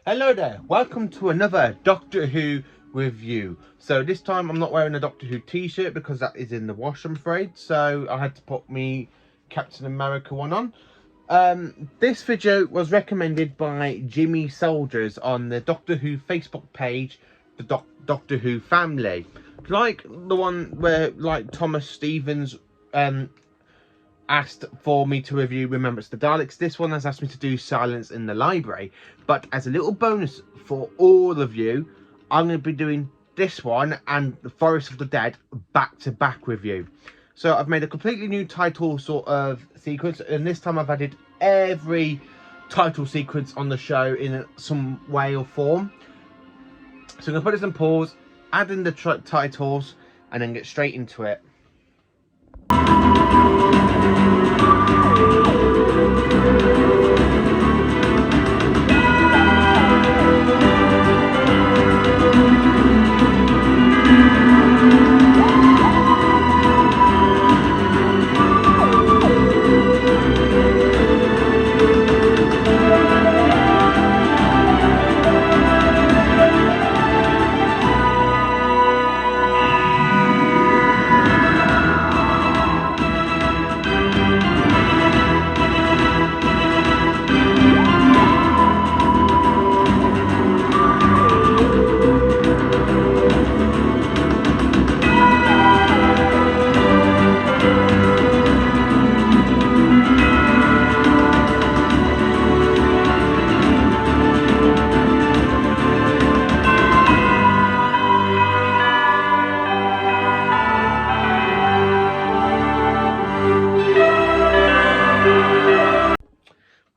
Hello there, welcome to another Doctor Who review. So this time I'm not wearing a Doctor Who t-shirt because that is in the wash, I'm afraid. So I had to put me Captain America one on. This video was recommended by Jimmy Soldiers on the Doctor Who Facebook page, the Doctor Who family. Like the one where Thomas Stevens asked for me to review Remembrance of the Daleks. This one has asked me to do Silence in the Library. But as a little bonus for all of you, I'm going to be doing this one and The Forest of the Dead back to back review. So I've made a completely new title sort of sequence, and this time I've added every title sequence on the show in some way or form. So I'm going to put this on pause, add in the titles, and then get straight into it.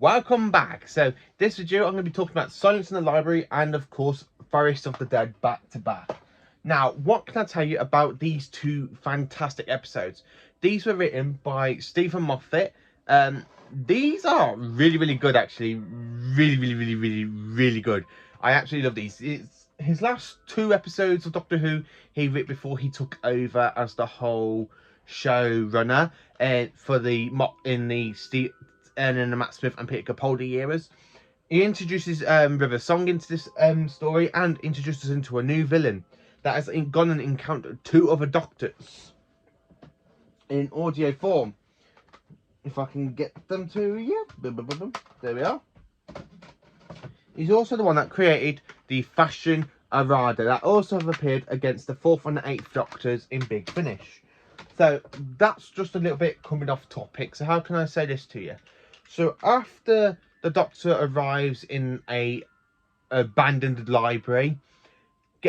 Welcome back. So this video I'm going to be talking about Silence in the Library and of course Forest of the Dead back to back. Now what can I tell you about these two fantastic episodes? These were written by Stephen Moffat. These are really good, actually. Really good. I absolutely love these. It's his last two episodes of Doctor Who he wrote before he took over as the whole showrunner for the Matt Smith and Peter Capaldi eras. He introduces River Song into this story and introduces us into a new villain that has gone and encountered two other Doctors in audio form. If I can get them to you. There we are. He's also the one that created the Fashion Arada that also have appeared against the 4th and the 8th Doctors in Big Finish. So that's just a little bit coming off topic. So how can I say this to you? So after the Doctor arrives in a abandoned library,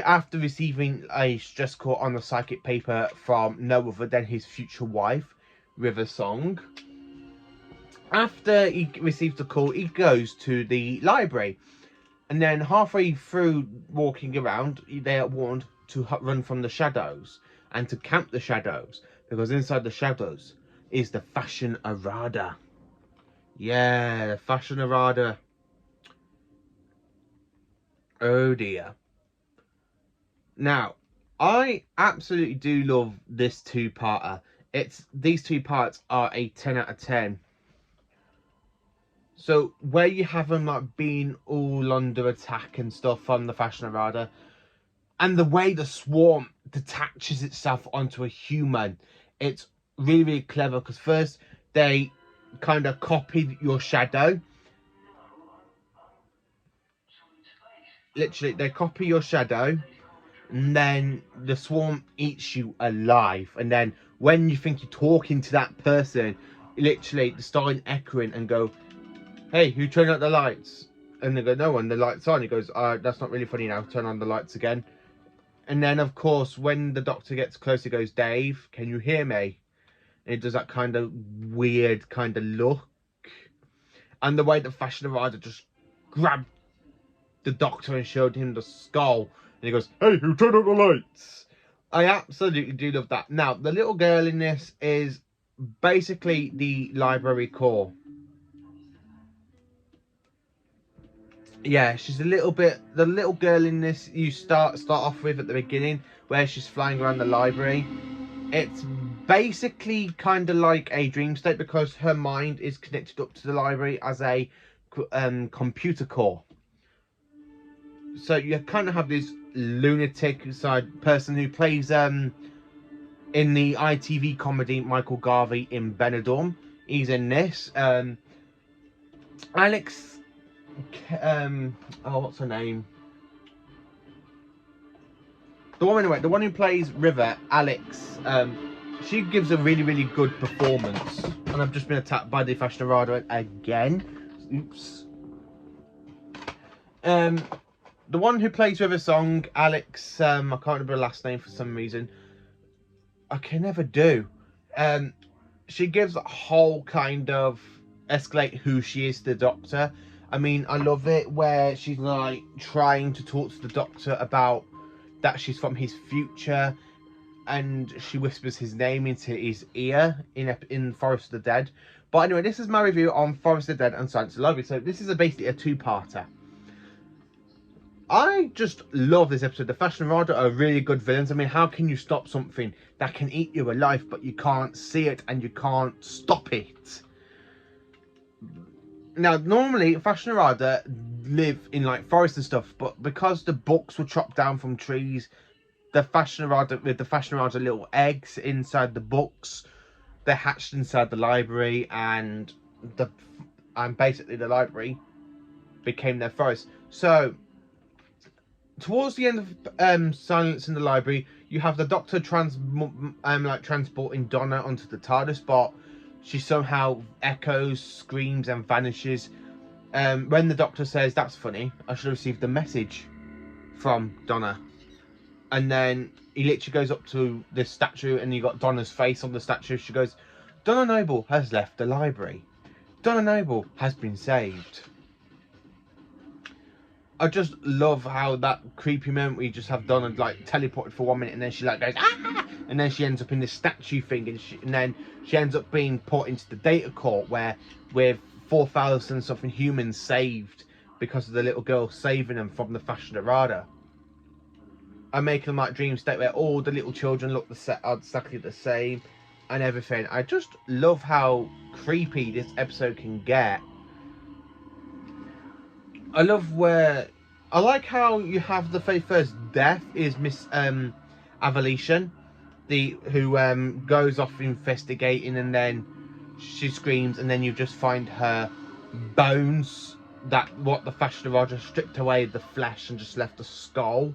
after receiving a stress call on the psychic paper from no other than his future wife, River Song, after he receives the call, he goes to the library. And then halfway through walking around, they are warned to run from the shadows and to camp the shadows, because inside the shadows is the Fashion Arada. Yeah, the Fashion Arada. Oh dear. Now, I absolutely do love this two-parter. These two parts are a 10 out of 10. So where you have them like being all under attack and stuff from the Fashion Arada, and the way the swarm detaches itself onto a human, it's really clever, because first they kind of copied your shadow. Literally, they copy your shadow, and then the swarm eats you alive. And then when you think you're talking to that person, literally they start echoing and go, "Hey, who turned out the lights?" And they go, "No one, the light's on." He goes, "That's not really funny now, turn on the lights again." And then of course when the Doctor gets close, he goes, "Dave, can you hear me?" And it does that kind of weird kind of look. And the way the Fashion Arada just grabbed the Doctor and showed him the skull, and he goes, "Hey, who turned out the lights?" I absolutely do love that. Now, the little girl in this is basically the library core. Yeah, she's a little bit, the little girl in this you start off with at the beginning, where she's flying around the library. It's basically kind of like a dream state, because her mind is connected up to the library as a computer core. So you kind of have this lunatic side person who plays in the ITV comedy Michael Garvey in Benidorm. He's in this. Alex, what's her name? The one who plays River, Alex. She gives a really, really good performance. And I've just been attacked by the Fashionarada again. Oops. The one who plays River Song, Alex, I can't remember her last name for some reason. I can never do. She gives a whole kind of escalate who she is to the Doctor. I mean, I love it where she's like trying to talk to the Doctor about that she's from his future, and she whispers his name into his ear in Forest of the Dead. But anyway, this is my review on Forest of the Dead and Silence of the Library. So this is basically a two-parter. I just love this episode. The Fashionarada are really good villains. I mean, how can you stop something that can eat you alive, but you can't see it and you can't stop it? Now, normally, Fashionarada live in, like, forests and stuff, but because the books were chopped down from trees, the Fashionarada little eggs inside the books, they hatched inside the library, and basically the library became their forest. So towards the end of Silence in the Library, you have the Doctor transporting Donna onto the TARDIS, but she somehow echoes, screams, and vanishes. When the Doctor says, "That's funny, I should have received the message from Donna." And then he literally goes up to this statue, and you got Donna's face on the statue. She goes, "Donna Noble has left the library. Donna Noble has been saved." I just love how that creepy moment where you just have Donna like teleported for 1 minute, and then she like goes ah, and then she ends up in this statue thing, and then she ends up being put into the data court where with 4,000 something humans saved because of the little girl saving them from the Fashionarada. And making them like dream state where all the little children look exactly the same and everything. I just love how creepy this episode can get. I like how you have the very first death is Miss Avalician, who goes off investigating, and then she screams, and then you just find her bones, what the Fashionarada stripped away the flesh and just left the skull.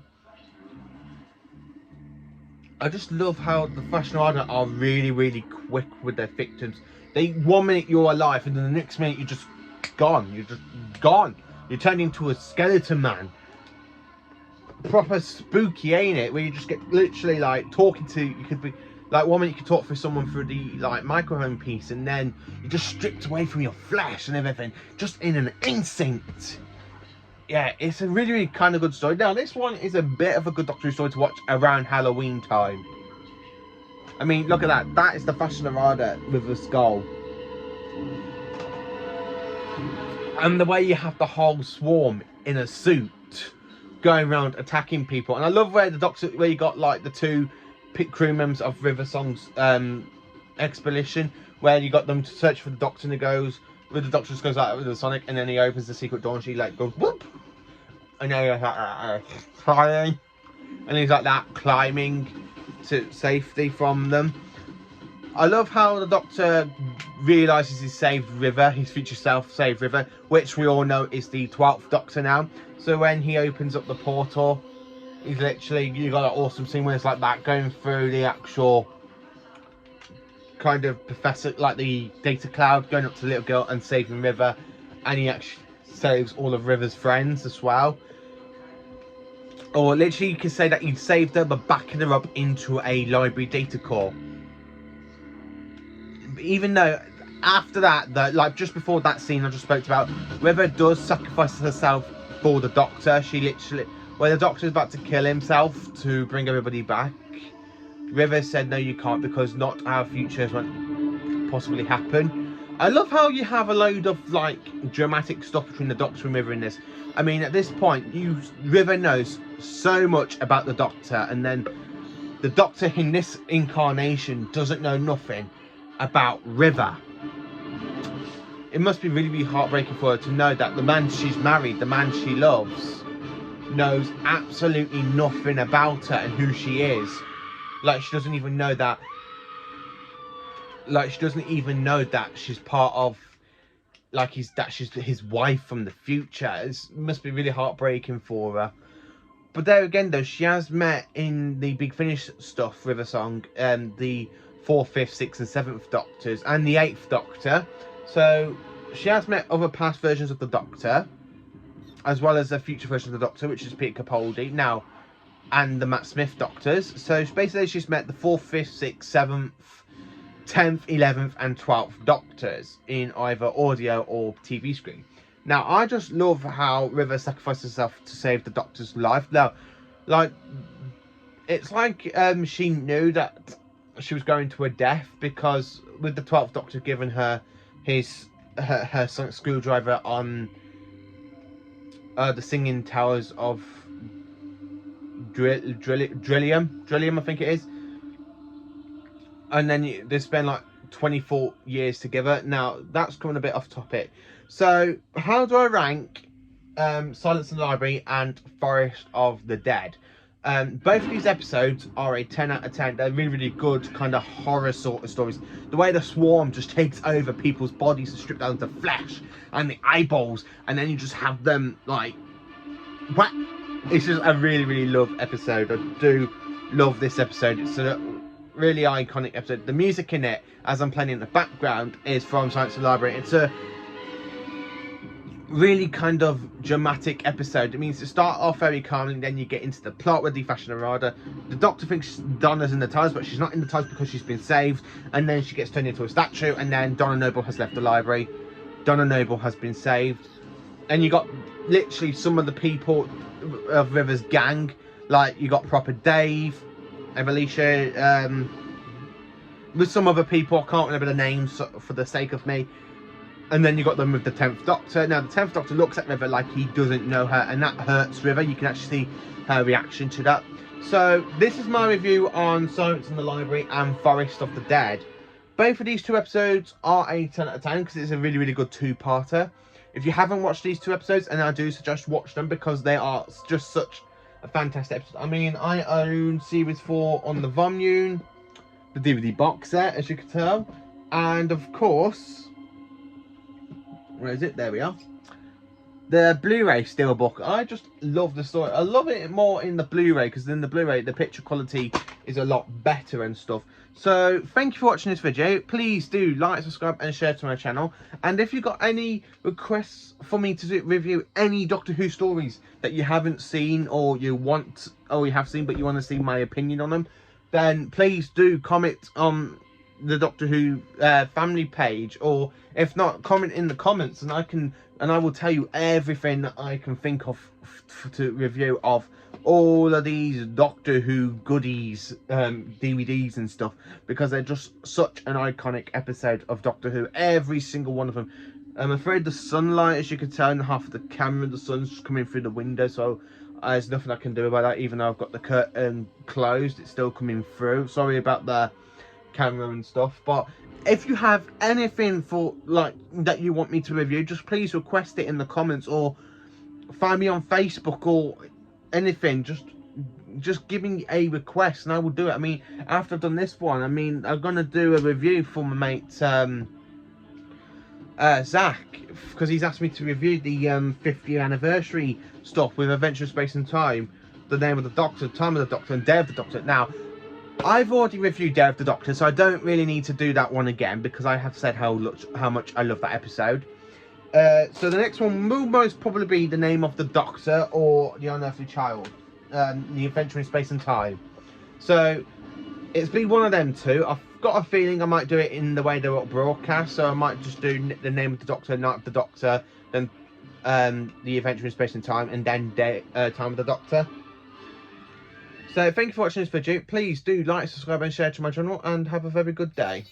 I just love how the Fashionarada are really, really quick with their victims. 1 minute you're alive, and then the next minute you're just gone. You're just gone. You're turned into a skeleton man. Proper spooky, ain't it? Where you just get literally like talking to, you could be like 1 minute you could talk to someone through the like microphone piece, and then you're just stripped away from your flesh and everything, just in an instinct. Yeah, it's a really, really kind of good story. Now, this one is a bit of a good Doctor Who story to watch around Halloween time. I mean, look at that. That is the Fashionarada with the skull. And the way you have the whole swarm in a suit going around attacking people. And I love where you got like the two crew members of River Song's expedition, where you got them to search for the Doctor, and the Doctor just goes out with the Sonic, and then he opens the secret door, and she like goes whoop, and then he's like crying, and he's like that climbing to safety from them. I love how the Doctor realises he's saved River, his future self saved River, which we all know is the 12th Doctor now. So when he opens up the portal, he's literally, you got an awesome scene where it's like that, going through the actual kind of professor, like the data cloud, going up to the little girl and saving River, and he actually saves all of River's friends as well. Or literally you could say that he'd saved her but backing her up into a library data core. Even though after that, like just before that scene I just spoke about, River does sacrifice herself for the Doctor. She literally, when the Doctor's about to kill himself to bring everybody back, River said no, you can't, because not our futures won't possibly happen. I love how you have a load of like dramatic stuff between the Doctor and River in this. I mean, at this point, River knows so much about the Doctor, and then the Doctor in this incarnation doesn't know nothing about River. It must be really, really heartbreaking for her to know that the man she's married, the man she loves, knows absolutely nothing about her and who she is. Like, she doesn't even know that. Like, she doesn't even know that she's part of. Like, she's his wife from the future. It must be really heartbreaking for her. But there again, though, she has met in the Big Finish stuff, River Song, the 4th, 5th, 6th, and 7th Doctors, and the 8th Doctor. So she has met other past versions of the Doctor, as well as a future version of the Doctor, which is Peter Capaldi now, and the Matt Smith Doctors. So basically, she's met the 4th, 5th, 6th, 7th, 10th, 11th, and 12th Doctors in either audio or TV screen. Now, I just love how River sacrificed herself to save the Doctor's life. Now, like, it's like she knew that she was going to her death, because with the 12th Doctor giving her her sonic screwdriver on the Singing Towers of Drillium, I think it is. And then they spend like 24 years together. Now, that's coming a bit off topic. So, how do I rank Silence in the Library and Forest of the Dead? Both of these episodes are a 10 out of 10. They're really, really good kind of horror sort of stories. The way the swarm just takes over people's bodies and strip down the flesh and the eyeballs, and then you just have them like, what? It's just a really, really love episode. I do love this episode. It's a really iconic episode. The music in it, as I'm playing in the background, is from Silence in the Library. It's a really kind of dramatic episode. It means to start off very calmly, then you get into the plot with the Fashion Armada. The Doctor thinks Donna's in the TARDIS, but she's not in the TARDIS because she's been saved, and then she gets turned into a statue, and then Donna Noble has left the library. Donna Noble has been saved, and you got literally some of the people of River's gang, like you got Proper Dave, Evolution, with some other people, I can't remember the names for the sake of me. And then you got them with the 10th Doctor. Now, the 10th Doctor looks at River like he doesn't know her, and that hurts River. You can actually see her reaction to that. So, this is my review on Silence in the Library and Forest of the Dead. Both of these two episodes are a 10 out of 10 because it's a really, really good two-parter. If you haven't watched these two episodes, and I do suggest watch them because they are just such a fantastic episode. I mean, I own Series 4 on the Vomune, the DVD box set, as you can tell. And, of course, where is it? There we are. The Blu-ray Steelbook. I just love the story. I love it more in the Blu-ray because in the Blu-ray the picture quality is a lot better and stuff. So thank you for watching this video. Please do like, subscribe and share to my channel. And if you've got any requests for me to review any Doctor Who stories that you haven't seen, or you want, or you have seen but you want to see my opinion on them, then please do comment on the Doctor Who family page, or if not, comment in the comments, and I will tell you everything that I can think of to review of all of these Doctor Who goodies, DVDs and stuff, because they're just such an iconic episode of Doctor Who, every single one of them. I'm afraid the sunlight, as you can tell in half of the camera, the sun's just coming through the window, so there's nothing I can do about that. Even though I've got the curtain closed, it's still coming through. Sorry about the camera and stuff. But if you have anything for like that you want me to review, just please request it in the comments, or find me on Facebook or anything. Just give me a request and I will do it. I mean, after I've done this one, I mean, I'm gonna do a review for my mate Zach, because he's asked me to review the 50th anniversary stuff with Adventure in Space and Time, the Name of the Doctor, Time of the Doctor, and Day of the Doctor. Now, I've already reviewed Day of the Doctor, so I don't really need to do that one again, because I have said how much I love that episode. So the next one will most probably be The Name of the Doctor or The Unearthly Child, The Adventure in Space and Time. So it's been one of them two. I've got a feeling I might do it in the way they were broadcast, so I might just do The Name of the Doctor, Night of the Doctor, then The Adventure in Space and Time, and then Time of the Doctor. So thank you for watching this video. Please do like, subscribe and share to my channel, and have a very good day.